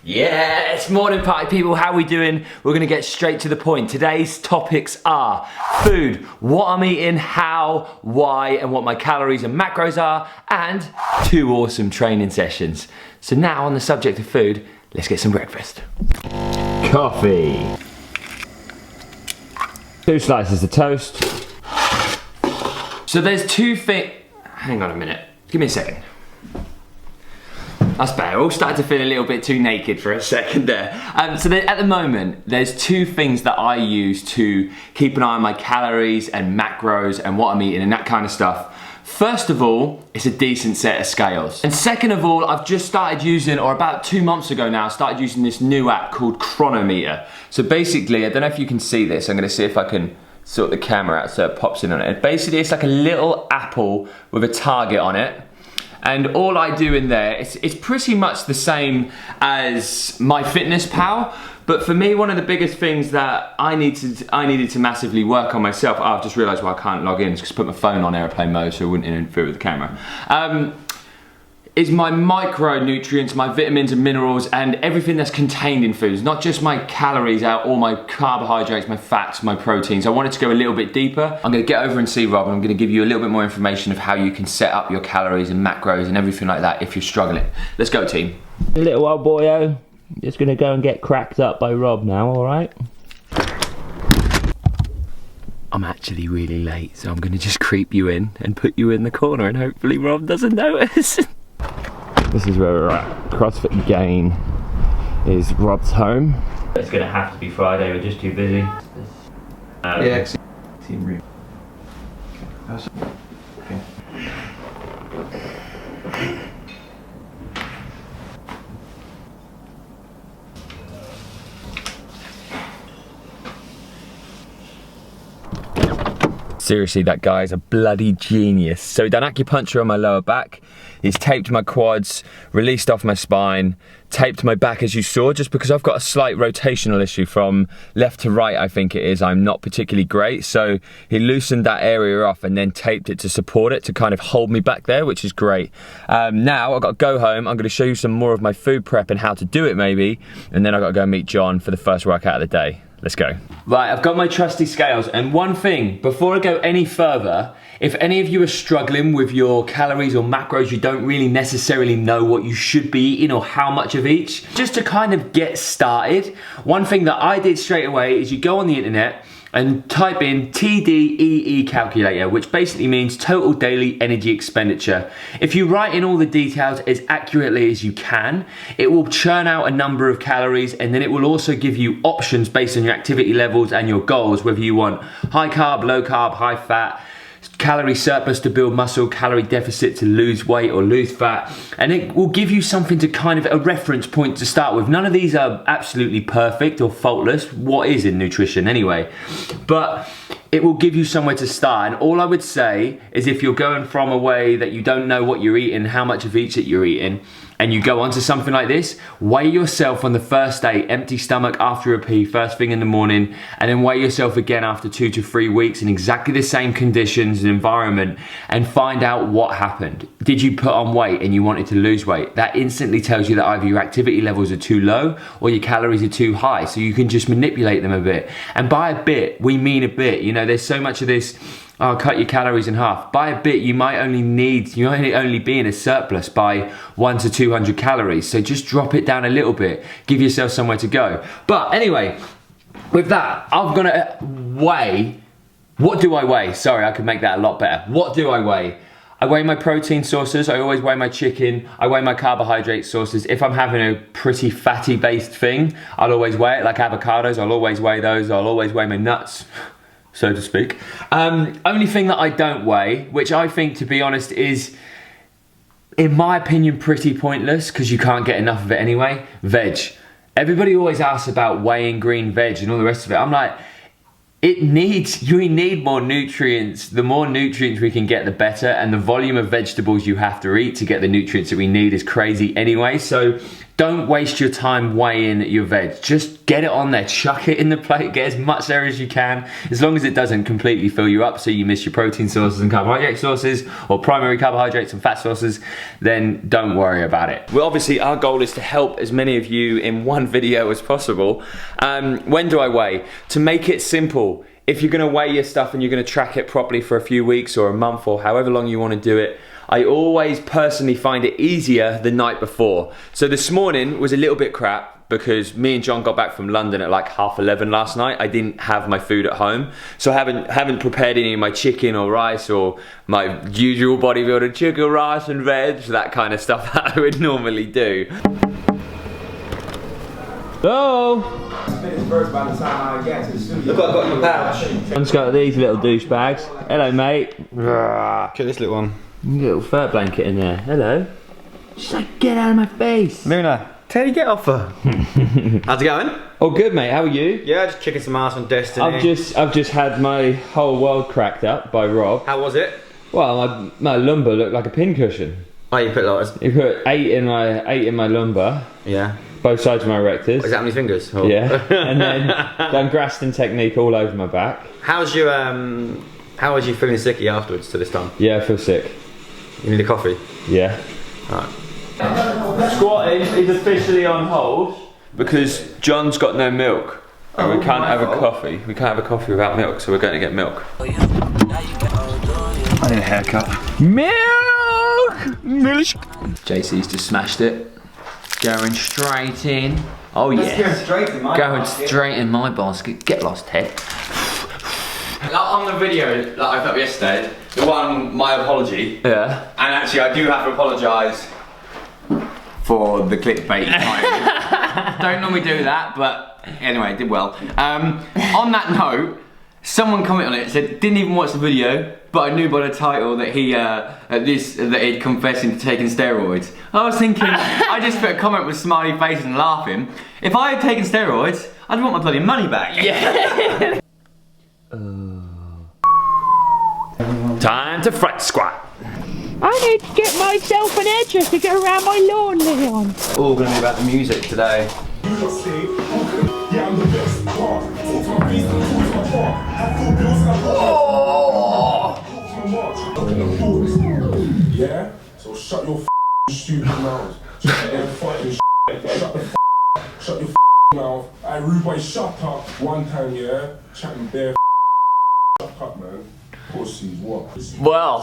Yes, morning party people, how we doing? We're gonna get straight to the point. Today's topics are food, what I'm eating, how, why, and what my calories and macros are, and 2 awesome training sessions. So now on the subject of food, let's get some breakfast. Coffee. 2 slices of toast. So there's 2 things, hang on a minute, give me a second. That's better. All started to feel a little bit too naked for a second there. So at the moment, there's 2 things that I use to keep an eye on my calories and macros and what I'm eating and that kind of stuff. First of all, it's a decent set of scales. And second of all, I've just started using, or about 2 months ago now, I started using this new app called Chronometer. So basically, I don't know if you can see this. I'm gonna see if I can sort the camera out so it pops in on it. Basically, it's like a little apple with a target on it. And all I do in there, it's pretty much the same as MyFitnessPal, but for me, one of the biggest things that I needed to massively work on myself, I've just realized why I can't log in, because I put my phone on airplane mode so it wouldn't interfere with the camera, is my micronutrients, my vitamins and minerals, and everything that's contained in foods, not just my calories out, all my carbohydrates, my fats, my proteins. I wanted to go a little bit deeper. I'm gonna get over and see Rob, and I'm gonna give you a little bit more information of how you can set up your calories and macros and everything like that if you're struggling. Let's go, team. Little old boyo, just gonna go and get cracked up by Rob now, all right? I'm actually really late, so I'm gonna just creep you in and put you in the corner, and hopefully Rob doesn't notice. This is where we're at. CrossFit Gain is Rob's home. It's gonna have to be Friday, we're just too busy. Yeah, team real. Okay. Seriously, that guy is a bloody genius. So he done acupuncture on my lower back, he's taped my quads, released off my spine, taped my back as you saw, just because I've got a slight rotational issue from left to right, I think it is. I'm not particularly great. So he loosened that area off and then taped it to support it, to kind of hold me back there, which is great. Now I've got to go home. I'm gonna show you some more of my food prep and how to do it maybe. And then I've got to go meet John for the first workout of the day. Let's go. Right, I've got my trusty scales, and one thing, before I go any further, if any of you are struggling with your calories or macros, you don't really necessarily know what you should be eating or how much of each, just to kind of get started, one thing that I did straight away is you go on the internet and type in TDEE calculator, which basically means total daily energy expenditure. If you write in all the details as accurately as you can, it will churn out a number of calories, and then it will also give you options based on your activity levels and your goals, whether you want high carb, low carb, high fat, calorie surplus to build muscle, calorie deficit to lose weight or lose fat, and it will give you something to kind of a reference point to start with. None of these are absolutely perfect or faultless. What is in nutrition anyway? But it will give you somewhere to start, and all I would say is if you're going from a way that you don't know what you're eating, how much of each that you're eating, and you go onto something like this, weigh yourself on the first day, empty stomach after a pee, first thing in the morning, and then weigh yourself again after 2 to 3 weeks in exactly the same conditions and environment, and find out what happened. Did you put on weight and you wanted to lose weight? That instantly tells you that either your activity levels are too low or your calories are too high, so you can just manipulate them a bit. And by a bit, we mean a bit. You know, there's so much of this, oh, cut your calories in half. By a bit, you might only be in a surplus by 100 to 200 calories. So just drop it down a little bit. Give yourself somewhere to go. But anyway, with that, I'm gonna weigh. What do I weigh? Sorry, I could make that a lot better. What do I weigh? I weigh my protein sources. I always weigh my chicken. I weigh my carbohydrate sources. If I'm having a pretty fatty based thing, I'll always weigh it, like avocados. I'll always weigh those. I'll always weigh my nuts, so to speak. Only thing that I don't weigh, which I think, to be honest, is, in my opinion, pretty pointless, because you can't get enough of it anyway, veg. Everybody always asks about weighing green veg and all the rest of it. I'm like, we need more nutrients. The more nutrients we can get, the better, and the volume of vegetables you have to eat to get the nutrients that we need is crazy anyway. So Don't waste your time weighing your veg. Just get it on there, chuck it in the plate, get as much there as you can, as long as it doesn't completely fill you up so you miss your protein sources and carbohydrate sources, or primary carbohydrates and fat sources, then don't worry about it. Well, obviously our goal is to help as many of you in one video as possible. When do I weigh? To make it simple, if you're gonna weigh your stuff and you're gonna track it properly for a few weeks or a month or however long you wanna do it, I always personally find it easier the night before. So this morning was a little bit crap because me and John got back from London at like 11:30 last night. I didn't have my food at home. So I haven't prepared any of my chicken or rice or my usual bodybuilder chicken, rice and veg, that kind of stuff that I would normally do. Hello? Look what I've got in my pouch. I'm just got these little douchebags. Hello, mate. Look at this little one. Little fur blanket in there. Hello. She's like, get out of my face. Luna, Teddy, get off her. How's it going? Oh, good, mate. How are you? Yeah, just kicking some ass on Destiny. I've just had my whole world cracked up by Rob. How was it? Well, my lumbar looked like a pincushion. Oh, you put lots. He put eight in my lumbar. Yeah. Both sides of my rectors. Is that how many fingers? Oh. Yeah. And then done Graston technique all over my back. How's you how was you feeling sicky afterwards to this time? Yeah, I feel sick. You need a coffee? Yeah. Alright. Squatting is officially on hold because John's got no milk. And we can't have a coffee. We can't have a coffee without milk, so we're going to get milk. I need a haircut. Milk! Milk! JC's just smashed it. Going straight in. Oh yeah. Going straight in my basket. Straight in my basket. Get lost, Ted. On the video that I put up yesterday, the one, my apology. Yeah. And actually I do have to apologise for the clickbait. Don't normally do that, but anyway, did well. On that note, someone commented on it, said, didn't even watch the video, but I knew by the title that he'd confessing to taking steroids. I was thinking, I just put a comment with smiley faces and laughing. If I had taken steroids, I'd want my bloody money back. Yeah. Time to front squat. I need to get myself an edger to go around my lawn, Leon. All gonna be about the music today. Yeah? So shut your stupid mouth. Shut your fucking shut your mouth. I rude boy, shut up one time, yeah? Chatting bare shut up, man. Pussies, what? Well,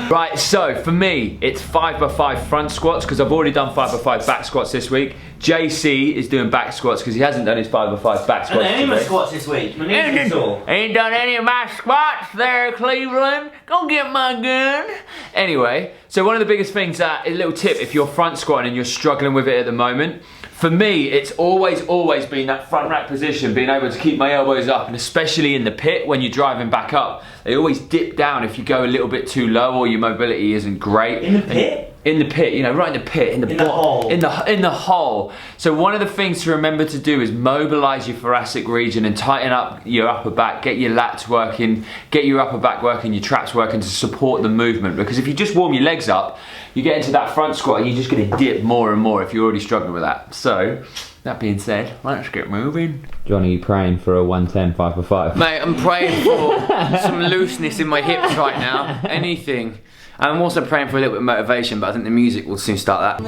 right, so for me, it's 5x5 front squats because I've already done 5x5 back squats this week. JC is doing back squats because he hasn't done his 5x5 back squats. Any of my squats this week. My knees are sore. Ain't done any of my squats there, Cleveland. Go get my gun. Anyway, so one of the biggest things a little tip if you're front squatting and you're struggling with it at the moment, for me, it's always been that front rack position, being able to keep my elbows up, and especially in the pit when you're driving back up, they always dip down if you go a little bit too low or your mobility isn't great. In the pit? In the pit, you know, right in the pit, in the hole. in the hole. So one of the things to remember to do is mobilize your thoracic region and tighten up your upper back, get your lats working, get your upper back working, your traps working to support the movement. Because if you just warm your legs up, you get into that front squat and you're just gonna dip more and more if you're already struggling with that. So, that being said, let's get moving. John, are you praying for a 110 5x5? Mate, I'm praying for some looseness in my hips right now. Anything. I'm also praying for a little bit of motivation, but I think the music will soon start that.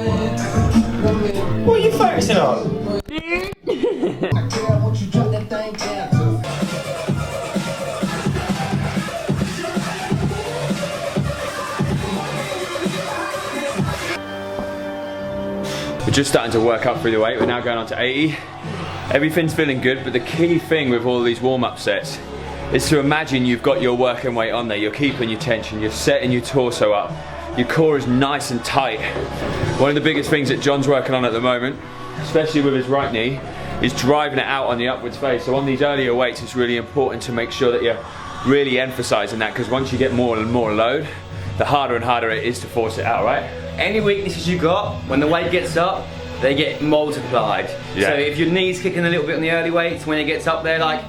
What are you focusing on? We're just starting to work up through the weight. We're now going on to 80. Everything's feeling good, but the key thing with all these warm-up sets is to imagine you've got your working weight on there. You're keeping your tension, you're setting your torso up. Your core is nice and tight. One of the biggest things that John's working on at the moment, especially with his right knee, is driving it out on the upwards phase. So on these earlier weights, it's really important to make sure that you're really emphasizing that, because once you get more and more load, the harder and harder it is to force it out, right? Any weaknesses you got, when the weight gets up, they get multiplied. Yeah. So if your knee's kicking a little bit on the early weights, when it gets up there, like,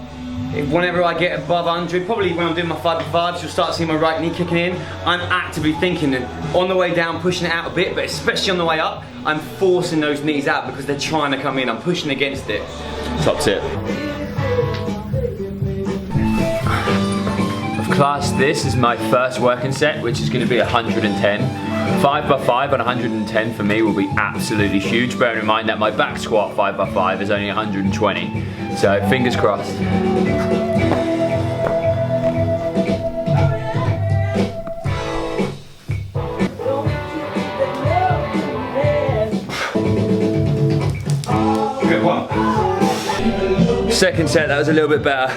whenever I get above 100, probably when I'm doing my 5x5s, you'll start seeing my right knee kicking in. I'm actively thinking that on the way down, pushing it out a bit, but especially on the way up, I'm forcing those knees out because they're trying to come in. I'm pushing against it. Top tip. I've classed this as my first working set, which is going to be 110. 5x5 on 110 for me will be absolutely huge, bearing in mind that my back squat 5x5 is only 120. So fingers crossed. Good one. Second set, that was a little bit better.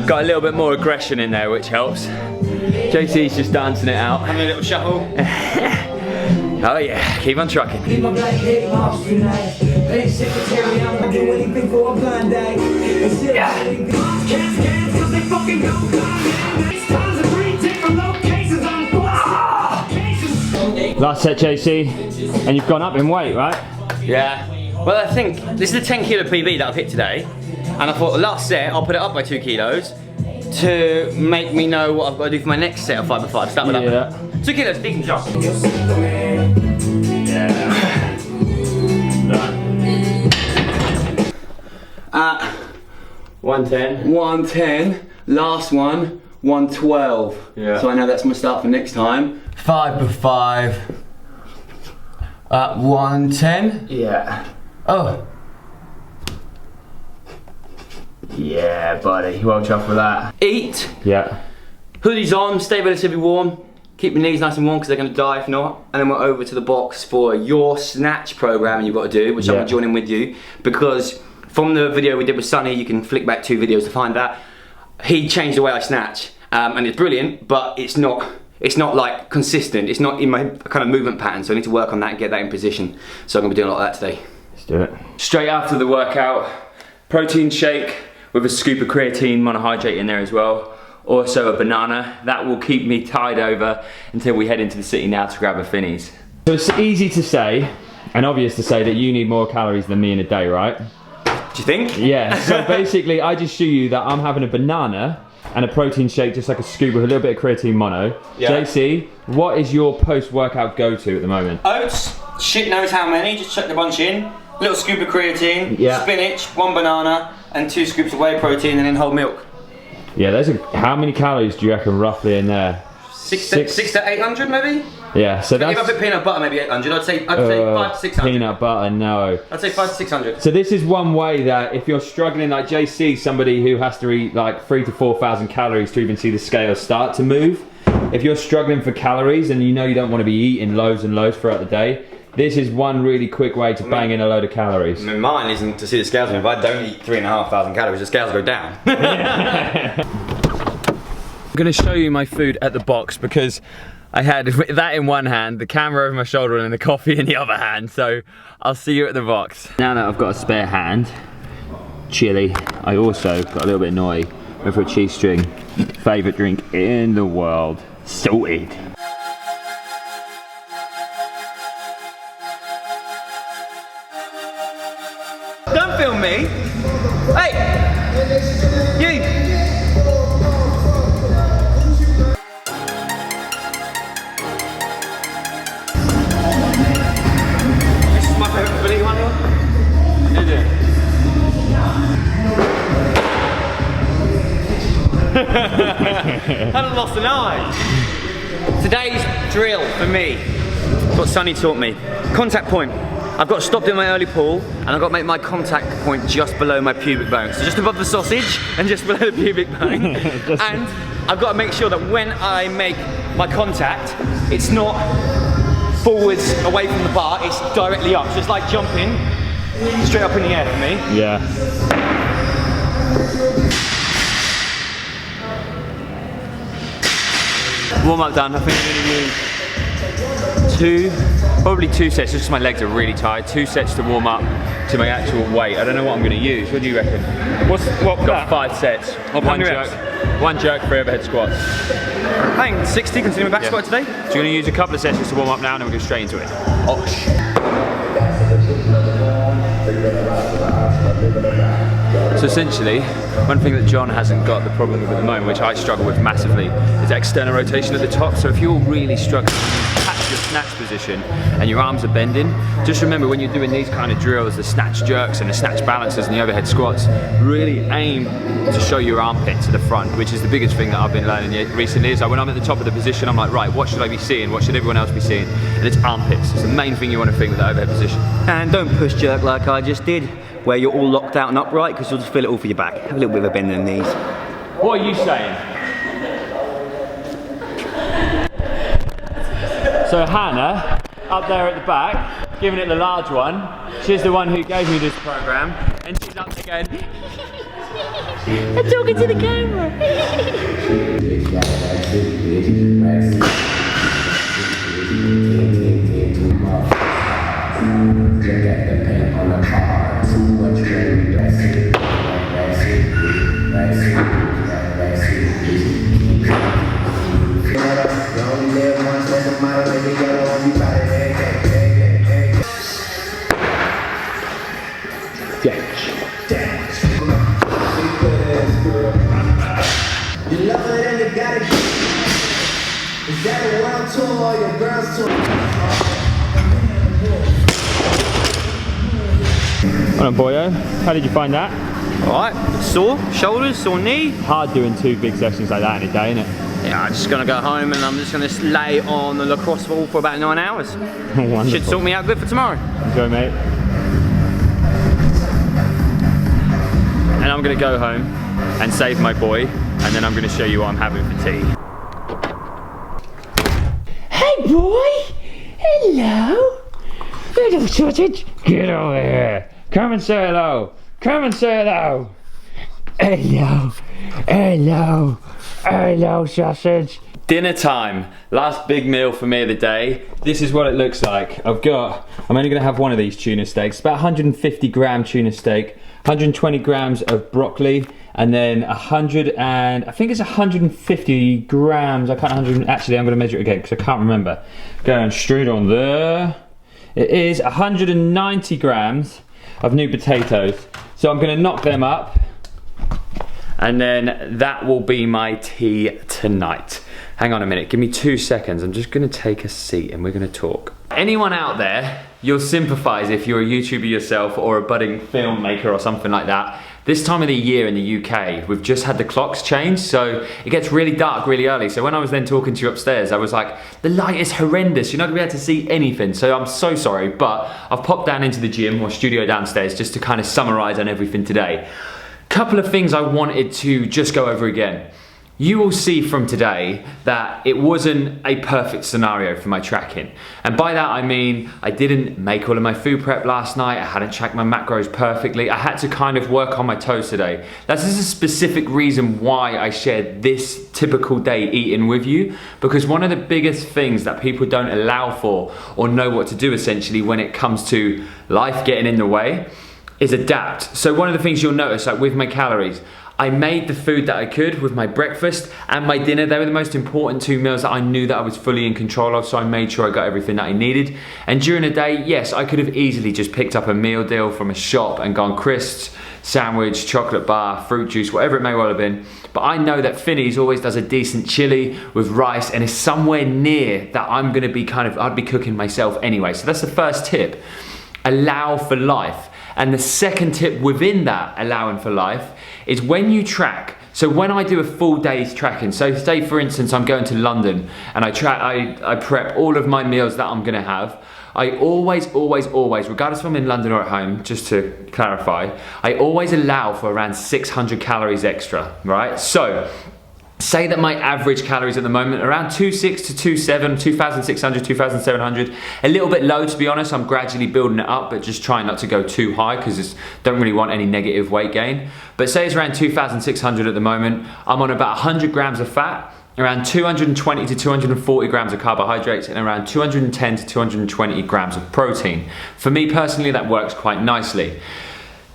Got a little bit more aggression in there, which helps. JC's just dancing it out. Having a little shuffle. Oh yeah, keep on trucking. Last set, JC, and you've gone up in weight, right? Yeah. Well, I think this is a 10 kilo PB that I've hit today, and I thought the last set I'll put it up by 2 kilos to make me know what I've got to do for my next set of 5x5. Start with that. 2 kilos, decent jump. At 110. 110, last one, 112. Yeah. So I know that's my start for next time. 5x5 at 110. Yeah. Oh. Yeah, buddy. Well chuffed with that. Eat. Yeah. Hoodies on, stay relatively warm. Keep your knees nice and warm because they're going to die if not. And then we're over to the box for your snatch program you've got to do, which I'm going to join in with you. Because from the video we did with Sonny, you can flick back 2 videos to find that. He changed the way I snatch. And it's brilliant, but it's not like consistent. It's not in my kind of movement pattern, so I need to work on that and get that in position. So I'm going to be doing a lot of that today. Let's do it. Straight after the workout, protein shake with a scoop of creatine monohydrate in there as well. Also a banana. That will keep me tied over until we head into the city now to grab a Finnies. So it's easy to say, and obvious to say, that you need more calories than me in a day, right? Do you think? Yeah, so basically I just show you that I'm having a banana and a protein shake, just like a scoop with a little bit of creatine mono. Yeah. JC, what is your post-workout go-to at the moment? Oats, shit knows how many, just chuck the bunch in. Little scoop of creatine, Yeah. spinach, 1 banana, and 2 scoops of whey protein, and then whole milk. Yeah, how many calories do you reckon roughly in there? 6 to 800 maybe? Yeah, so If I that's put peanut butter, maybe 800. I'd say 5 to 600. peanut butter, no. I'd say 5 to 600. So this is one way that if you're struggling, like JC, somebody who has to eat like 3,000 to 4,000 calories to even see the scale start to move. If you're struggling for calories and you know you don't want to be eating loads and loads throughout the day, this is one really quick way to bang in a load of calories. I mean, mine isn't to see the scales. If I don't eat 3,500 calories, the scales go down. I'm gonna show you my food at the box because I had that in one hand, the camera over my shoulder and the coffee in the other hand, so I'll see you at the box. Now that I've got a spare hand, chili, I also got a little bit naughty, went for a cheese string, favourite drink in the world, salted. Don't film me! Hey! You! This is my favourite video one. Is it? Haven't lost an eye. Today's drill for me, what Sonny taught me. Contact point. I've got to stop doing my early pull and I've got to make my contact point just below my pubic bone. So just above the sausage and just below the pubic bone. And I've got to make sure that when I make my contact, it's not forwards away from the bar, it's directly up. So it's like jumping straight up in the air for me. Yeah. Warm up done. I think I'm gonna use probably two sets, just because my legs are really tired. 2 sets to warm up to my actual weight. I don't know what I'm gonna use. What do you reckon? What Got 5 sets. Of One 100 jerk. reps? 1 jerk, 3 overhead squats. I think 60 considering my back squat today. So you're gonna use a couple of sets just to warm up now and then we'll go straight into it. So essentially, one thing that John hasn't got the problem with at the moment, which I struggle with massively, is external rotation at the top. So if you're really struggling to catch your snatch position and your arms are bending, just remember when you're doing these kind of drills, the snatch jerks and the snatch balances and the overhead squats, really aim to show your armpit to the front, which is the biggest thing that I've been learning recently. Is like when I'm at the top of the position, I'm like, right, what should I be seeing? What should everyone else be seeing? And it's armpits. It's the main thing you want to think with the overhead position. And don't push jerk like I just did, where you're all locked out and upright, because you'll just feel it all for your back. Have a little bit of a bend in the knees. What are you saying? So Hannah, up there at the back, giving it the large one. She's the one who gave me this program, and she's up again. I'm talking to the camera. Well done, boyo. How did you find that? Alright, sore shoulders, sore knee. Hard doing 2 big sessions like that in a day, isn't it? Yeah, I'm just gonna go home and I'm just gonna lay on the lacrosse ball for about 9 hours. Wonderful. Should sort me out good for tomorrow. Enjoy, mate. And I'm gonna go home and save my boy, and then I'm gonna show you what I'm having for tea. Hey, boy. Hello. Little sausage. Get over here. Come and say hello. Come and say hello. Hello. Hello. Hello, sausage. Dinner time. Last big meal for me of the day. This is what it looks like. I'm only gonna have one of these tuna steaks. About 150 gram tuna steak, 120 grams of broccoli, and then I think it's 150 grams. Actually, I'm gonna measure it again because I can't remember. Going straight on there. It is 190 grams of new potatoes. So I'm gonna knock them up, and then that will be my tea tonight. Hang on a minute, give me 2 seconds. I'm just gonna take a seat and we're gonna talk. Anyone out there, you'll sympathize if you're a YouTuber yourself or a budding filmmaker or something like that. This time of the year in the UK, we've just had the clocks change, so it gets really dark really early. So when I was then talking to you upstairs, I was like, the light is horrendous. You're not gonna be able to see anything. So I'm so sorry, but I've popped down into the gym or studio downstairs just to kind of summarize on everything today. Couple of things I wanted to just go over again. You will see from today that it wasn't a perfect scenario for my tracking. And by that I mean, I didn't make all of my food prep last night, I hadn't tracked my macros perfectly, I had to kind of work on my toes today. That's just a specific reason why I shared this typical day eating with you, because one of the biggest things that people don't allow for or know what to do essentially when it comes to life getting in the way is adapt. So one of the things you'll notice, like with my calories, I made the food that I could with my breakfast and my dinner. They were the most important 2 meals that I knew that I was fully in control of, so I made sure I got everything that I needed. And during the day, yes, I could have easily just picked up a meal deal from a shop and gone crisps, sandwich, chocolate bar, fruit juice, whatever it may well have been. But I know that Finney's always does a decent chili with rice and is somewhere near that I'm gonna be I'd be cooking myself anyway. So that's the first tip, allow for life. And the second tip within that, allowing for life, is when you track. So when I do a full day's tracking, so say for instance I'm going to London and I prep all of my meals that I'm gonna have, I always, regardless if I'm in London or at home, just to clarify, I always allow for around 600 calories extra, right? So, say that my average calories at the moment are around 2,600 to 2,600, 2,700. A little bit low, to be honest. I'm gradually building it up, but just trying not to go too high because don't really want any negative weight gain. But say it's around 2,600 at the moment. I'm on about 100 grams of fat, around 220 to 240 grams of carbohydrates, and around 210 to 220 grams of protein. For me personally, that works quite nicely.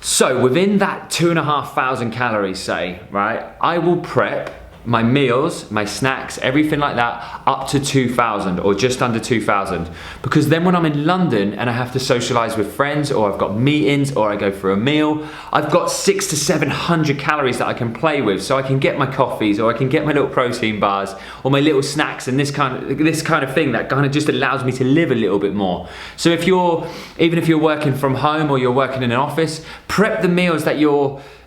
So within that 2,500 calories, say, right, I will prep my meals, my snacks, everything like that, up to 2,000 or just under 2,000. Because then when I'm in London and I have to socialize with friends, or I've got meetings, or I go for a meal, I've got 600 to 700 calories that I can play with. So I can get my coffees, or I can get my little protein bars, or my little snacks, and this kind of thing that kind of just allows me to live a little bit more. So even if you're working from home or you're working in an office, prep the meals that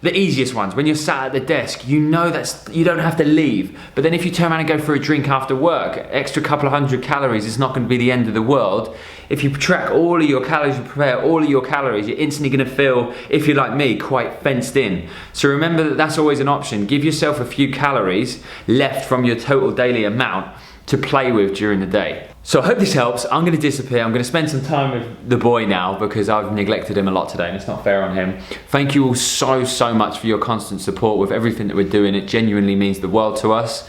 the easiest ones. When you're sat at the desk, you know that you don't have to leave. But then if you turn around and go for a drink after work, extra couple of 100 calories is not going to be the end of the world. If you track all of your calories, you prepare all of your calories, you're instantly going to feel, if you're like me, quite fenced in. So remember that that's always an option. Give yourself a few calories left from your total daily amount to play with during the day. So I hope this helps. I'm gonna disappear. I'm gonna spend some time with the boy now because I've neglected him a lot today and it's not fair on him. Thank you all so much for your constant support with everything that we're doing. It genuinely means the world to us.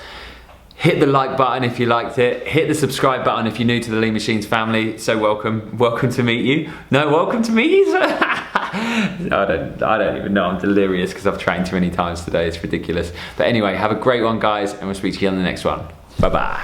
Hit the like button if you liked it. Hit the subscribe button if you're new to the TheLeanMachines family. So welcome to meet you. No, welcome to meet you. I don't even know. I'm delirious because I've trained too many times today. It's ridiculous. But anyway, have a great one, guys, and we'll speak to you on the next one. Bye-bye.